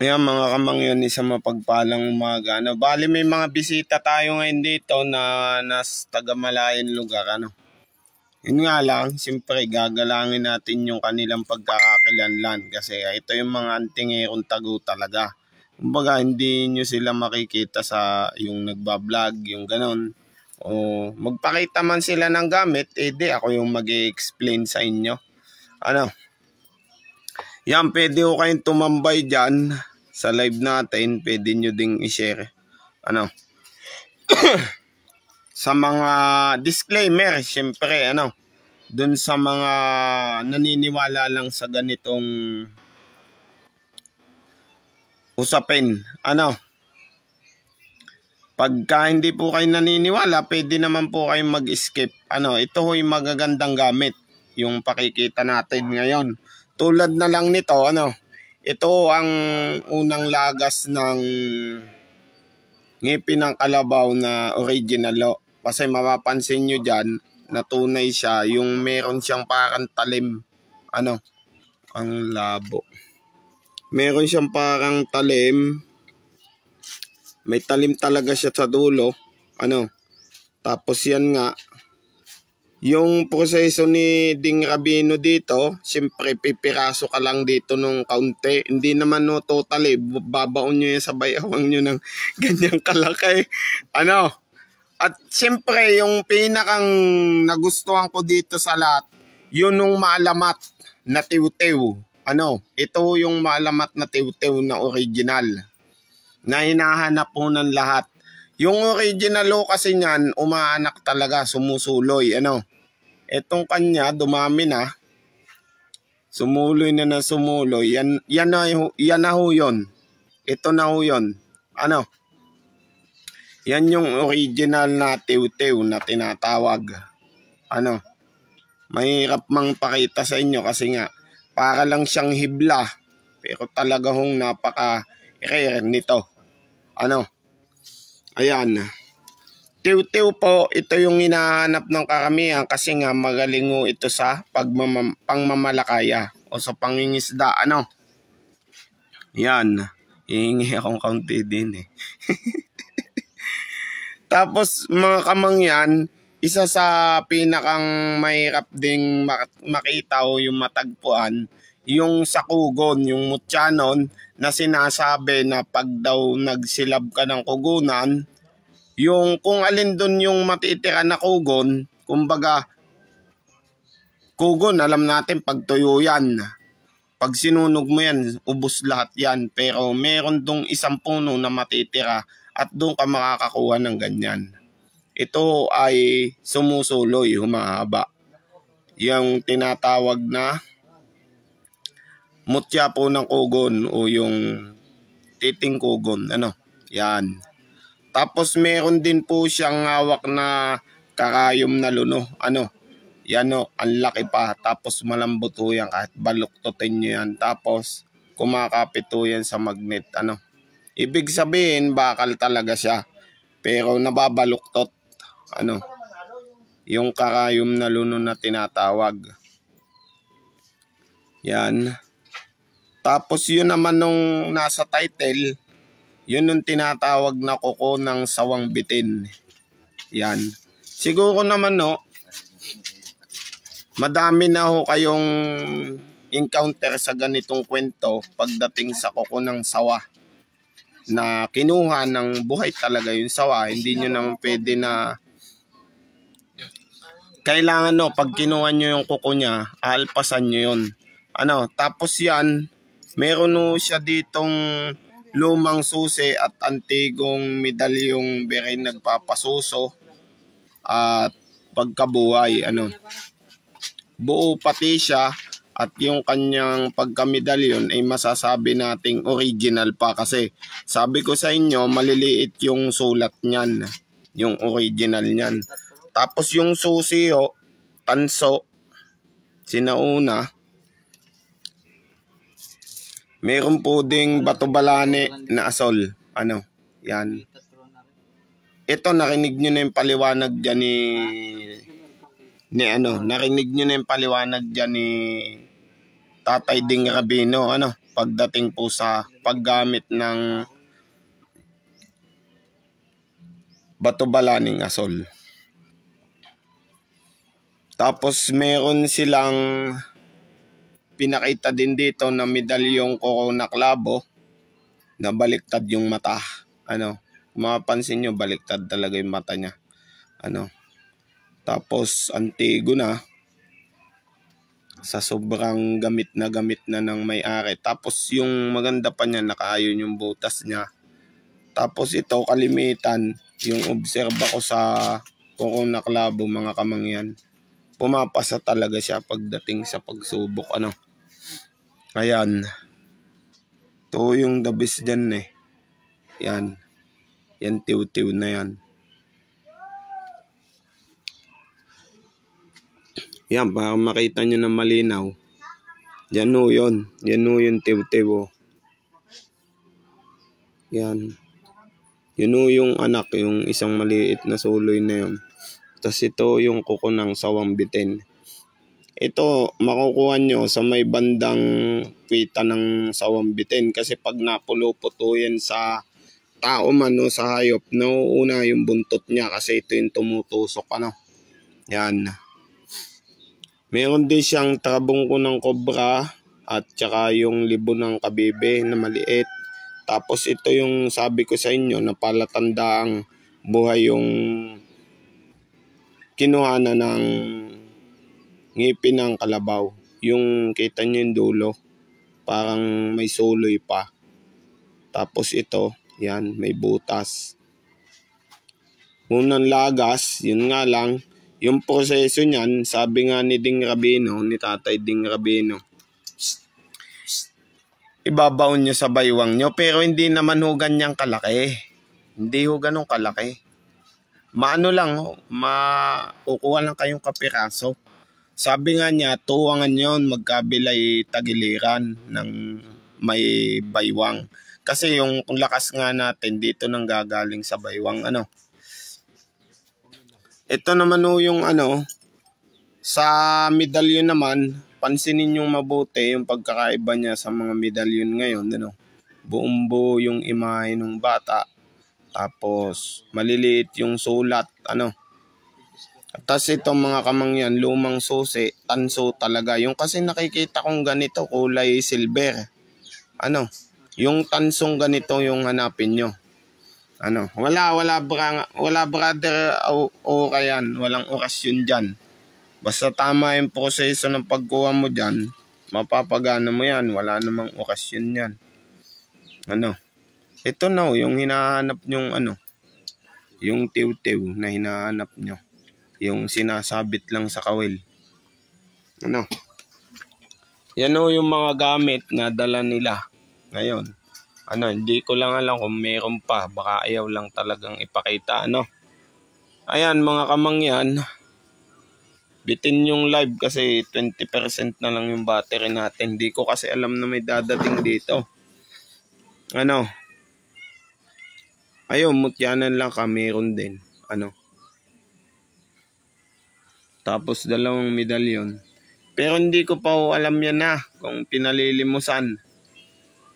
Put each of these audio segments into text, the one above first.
Ayan mga kamangyan, isang mapagpalang umaga. Bali may mga bisita tayo ngayon dito na nas taga-malayong lugar. Yun nga lang, siyempre gagalangin natin yung kanilang pagkakakilanlan kasi ito yung mga antingerong tago talaga. Kumbaga hindi nyo sila makikita sa yung nagbablog, yung ganon. O magpakita man sila ng gamit, di ako yung mag-i-explain sa inyo. Yan, pwede ko kayong tumambay dyan sa live natin, pwede nyo ding i-share. Sa mga disclaimer, syempre, dun sa mga naniniwala lang sa ganitong usapin. Pagka hindi po kayo naniniwala, pwede naman po kayong mag-skip. Ito ho'y magagandang gamit, yung pakikita natin ngayon. Tulad na lang nito, ito ang unang lagas ng ngipin ng kalabaw na original. Kasi mapapansin nyo dyan, na tunay siya, yung meron siyang parang talim. Ang labo. Meron siyang parang talim. May talim talaga siya sa dulo. Tapos yan nga, yung proseso ni Ding Rabino dito, siyempre pipiraso ka lang dito nung kaunti. Hindi naman totally, babaon nyo yan sa bayawang nyo ng ganyang kalaki. At siyempre yung pinakang nagustuhan ko dito sa lahat, yun nung maalamat na tiw-tiw. Ito yung maalamat na tiw-tiw na original. Na hinahanap po ng lahat. Yung original kasi niyan, umaanak talaga, sumusuloy. Etong kanya, dumami na. Sumuloy na sumuloy. Yan na ho yun. Ito na ho yun. Yan yung original na tiw-tiw na tinatawag. Mahirap mang pakita sa inyo kasi nga, para lang siyang hibla. Pero talaga hong napaka-rare nito. Ayan. Tiw-tiw po, ito yung hinahanap ng karamihan kasi nga magaling ho ito sa pangmamalakaya o sa pangingisda. Yan. Hihingi akong kaunti din Tapos mga kamangyan, isa sa pinakang mahirap ding makita o yung matagpuan, yung sakugon, yung mutyanon na sinasabi na pag daw nagsilab ka ng kugunan, yung kung alin doon yung matitira na kugon, kumbaga, kugon, alam natin pag tuyo yan. Pag sinunog mo yan, ubos lahat yan. Pero meron dong isang puno na matitira at doon ka makakakuha ng ganyan. Ito ay sumusuloy, humahaba. Yung tinatawag na mutya po ng kugon o yung titing kugon. Yan. Tapos meron din po siyang hawak na karayom na luno. Yan ang laki pa. Tapos malambot po yan kahit baluktotin nyo yan. Tapos kumakapit po yan sa magnet. Ibig sabihin bakal talaga siya. Pero nababaluktot. Yung karayom na luno na tinatawag. Yan. Tapos yun naman nung nasa title, yun yung tinatawag na kuko ng sawang bitin. Yan. Siguro naman madami na ho kayong encounter sa ganitong kwento pagdating sa kuko ng sawa. Na kinuha ng buhay talaga yung sawa. Hindi nyo naman pwede na kailangan pag kinuha nyo yung kuko niya, alpasan nyo yun. Tapos yan, meron siya ditong lumang susi at antigong medalyong beri nagpapasuso at pagkabuhay. Buo pati siya at yung kanyang pagkamedalyon ay masasabi nating original pa kasi sabi ko sa inyo maliliit yung sulat niyan, yung original niyan. Tapos yung susi tanso, sinauna. Meron po ding batubalane na asol. Yan. Ito, narinig nyo na yung paliwanag dyan narinig nyo na yung paliwanag dyan ni Tatay Ding Rabino. pagdating po sa paggamit ng Batubalaning Asol. Tapos meron silang pinakita din dito na medalyong Corona Clavo na baliktad yung mata. Mapapansin nyo, baliktad talaga yung mata niya. Tapos Antigona sa sobrang gamit na ng may-ari. Tapos yung maganda pa niya, nakaayon yung butas niya. Tapos ito, kalimitan, yung obserba ko sa Corona Clavo, mga kamangyan, pumapasa talaga siya pagdating sa pagsubok. Ayan. Ito yung the best dyan eh. Yan. Yan, tiw-tiw na yan. Yan, para makita nyo na malinaw. Yan o yun. Yan o yung tiw-tiw o. Yan. Yun o yung anak, yung isang maliit na suloy na yun. Tapos ito yung kuko ng sawang bitin. Ito, makukuha nyo sa may bandang pita ng sawang bitin. Kasi pag napulupot o yan sa tao man o sa hayop, nauuna yung buntot niya kasi ito yung tumutusok. Yan. Meron din siyang trabungko ng kobra at saka yung libo ng kabibe na maliit. Tapos ito yung sabi ko sa inyo na palatandaang buhay yung kinuha na ng ngipin ng kalabaw. Yung kita nyo yung dulo, parang may suloy pa. Tapos ito, yan, may butas. Unang lagas, yun nga lang, yung proseso niyan, sabi nga ni Ding Rabino, ni Tatay Ding Rabino, ibabaon nyo sa baywang nyo, pero hindi naman ho ganyang kalaki. Hindi ho ganong kalaki. Maano lang, makukuha lang kayong kapiraso. Sabi nga niya, tuwangan yon, magkabilay tagiliran ng may baywang. Kasi yung lakas nga natin, dito nang gagaling sa baywang. Ito naman o yung sa medalyon naman, pansinin yung mabuti yung pagkakaiba niya sa mga medalyon ngayon. Buong buo yung imahe ng bata. Tapos maliliit yung sulat. Tapos itong mga kamangyan, lumang susi, tanso talaga. Yung kasi nakikita kong ganito, kulay silver. Yung tansong ganito yung hanapin nyo. Wala brother o kayan, walang orasyon dyan. Basta tama yung proseso ng pagkuha mo dyan, mapapagana mo yan, wala namang orasyon yan. Ito na yung hinahanap nyong yung tiw-tiw na hinahanap nyo. Yung sinasabit lang sa kawil. Yan o yung mga gamit na dala nila ngayon. Hindi ko lang alam kung meron pa. Baka ayaw lang talagang ipakita. Ayan mga kamangyan. Bitin yung live kasi 20% na lang yung battery natin. Hindi ko kasi alam na may dadating dito. Ayun, mutyanan lang ka. Meron din. Tapos dalawang medalyon. Pero hindi ko pa alam yan kung pinalilimusan.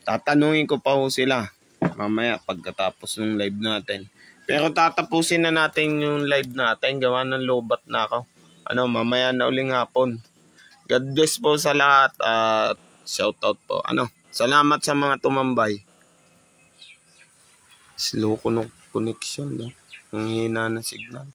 Tatanungin ko pa sila mamaya pagkatapos ng live natin. Pero tatapusin na natin yung live natin. Gawa ng lobat na ako. Mamaya na uling hapon. God bless po sa lahat at shoutout po. Salamat sa mga tumambay. Slow ko ng connection. Ang hina ng signal.